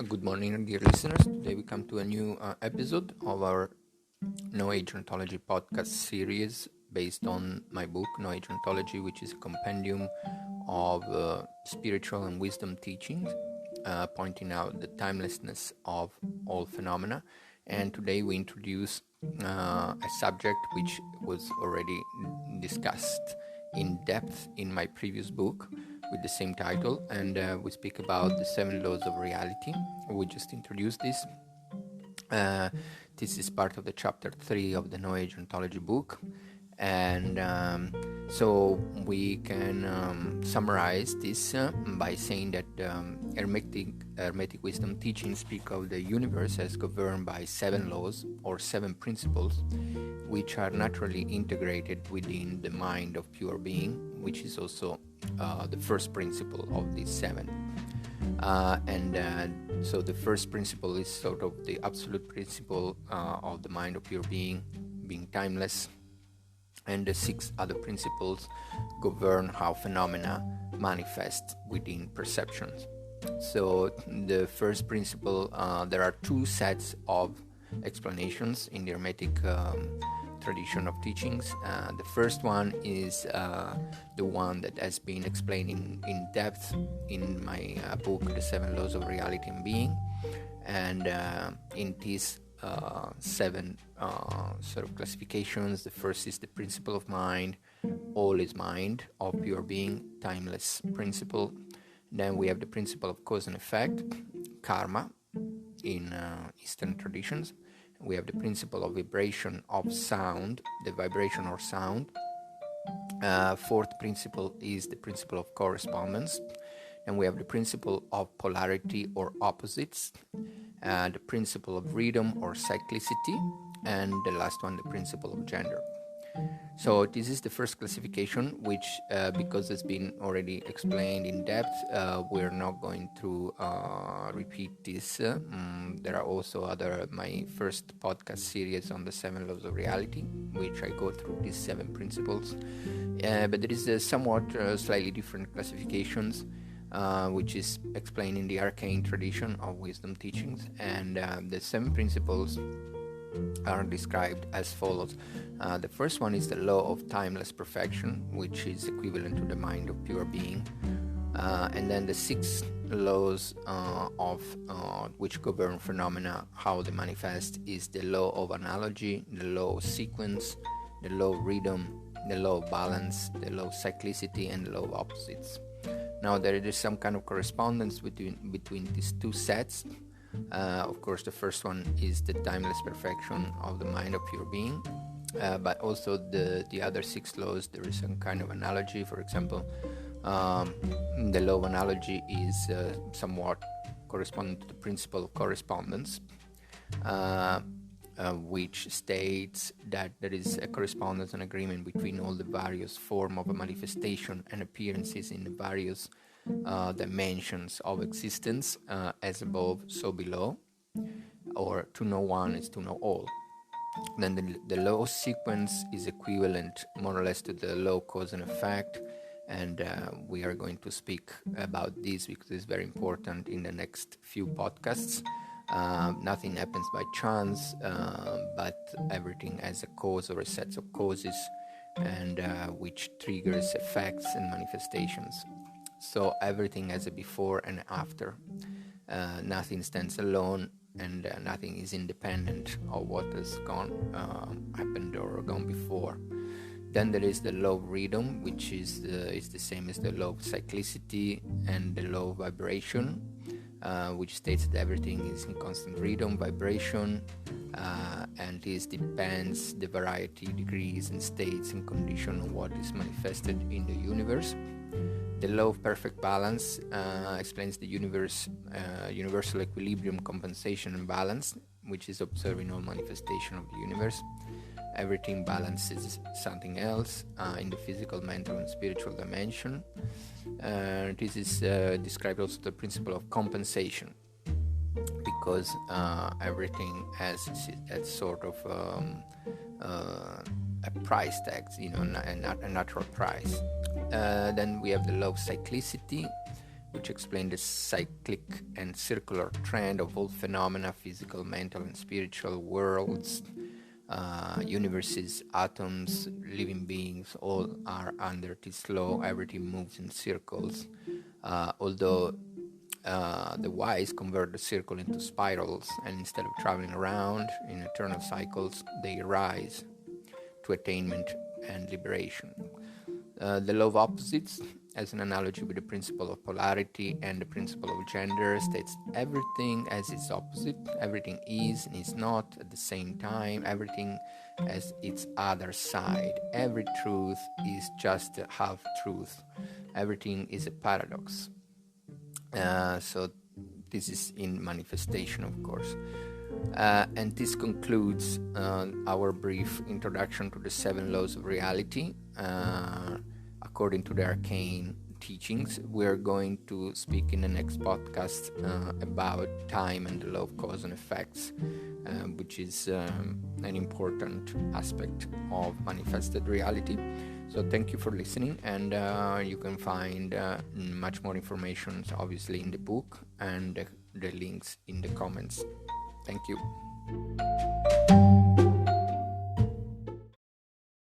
Good morning, dear listeners. Today we come to a new episode of our No Age Ontology podcast series based on my book, No Age Ontology, which is a compendium of spiritual and wisdom teachings, pointing out the timelessness of all phenomena. And today we introduce a subject which was already discussed in depth in my previous book with the same title, and we speak about the 7 laws of reality. We just introduced this. This is part of the chapter 3 of the No Age Ontology book, and so we can summarize this by saying that Hermetic Wisdom teachings speak of the universe as governed by 7 laws or 7 principles, which are naturally integrated within the mind of pure being, which is also the first principle of these 7. So the first principle is sort of the absolute principle of the mind of pure being timeless, and the 6 other principles govern how phenomena manifest within perceptions. So the first principle, there are 2 sets of explanations in the Hermetic tradition of teachings. The first one is the one that has been explained in depth in my book, The 7 Laws of Reality and Being. And in these 7 sort of classifications, the first is the principle of mind, all is mind, of pure being, timeless principle. Then we have the principle of cause and effect, karma, in Eastern traditions. We have the principle of vibration of sound, the vibration or sound. Fourth principle is the principle of correspondence. And we have the principle of polarity or opposites, the principle of rhythm or cyclicity, and the last one, the principle of gender. So this is the first classification, which because it's been already explained in depth, we're not going to repeat this. There are also my first podcast series on the 7 laws of reality, which I go through these 7 principles. But there is somewhat slightly different classifications, which is explained in the Arcane tradition of wisdom teachings. And the 7 principles are described as follows. The first one is the law of timeless perfection, which is equivalent to the mind of pure being. And then the 6 laws of which govern phenomena, how they manifest, is the law of analogy, the law of sequence, the law of rhythm, the law of balance, the law of cyclicity, and the law of opposites. Now there is some kind of correspondence between these 2 sets. Of course, the first one is the timeless perfection of the mind of pure being, but also the other 6 laws, there is some kind of analogy. For example, the law of analogy is somewhat corresponding to the principle of correspondence, which states that there is a correspondence and agreement between all the various forms of a manifestation and appearances in the various dimensions of existence, as above, so below, or to know one is to know all. Then the law of sequence is equivalent more or less to the law of cause and effect, and we are going to speak about this because it's very important in the next few podcasts. Nothing happens by chance, but everything has a cause or a set of causes, and which triggers effects and manifestations. So everything has a before and after. Nothing stands alone, and nothing is independent of what has happened or gone before. Then there is the law of rhythm, which is the same as the law of cyclicity and the law of vibration, which states that everything is in constant rhythm, vibration, and this depends the variety, degrees, and states and condition of what is manifested in the universe. The law of perfect balance explains the universal equilibrium, compensation, and balance, which is observed in all manifestation of the universe. Everything balances something else in the physical, mental, and spiritual dimension. This is described also the principle of compensation, because everything has sort of a price tag, a natural price. Then we have the law of cyclicity, which explain the cyclic and circular trend of all phenomena, physical, mental, and spiritual worlds, universes, atoms, living beings, all are under this law. Everything moves in circles. Although the wise convert the circle into spirals, and instead of traveling around in eternal cycles, they rise to attainment and liberation. The law of opposites, as an analogy with the principle of polarity and the principle of gender, states everything as its opposite. Everything is and is not at the same time. Everything has its other side. Every truth is just a half truth. Everything is a paradox. So this is in manifestation, of course. And this concludes our brief introduction to the 7 laws of reality. According to the Arcane teachings, we are going to speak in the next podcast about time and the law of cause and effects, which is an important aspect of manifested reality. So thank you for listening, and you can find much more information, obviously, in the book and the links in the comments. Thank you.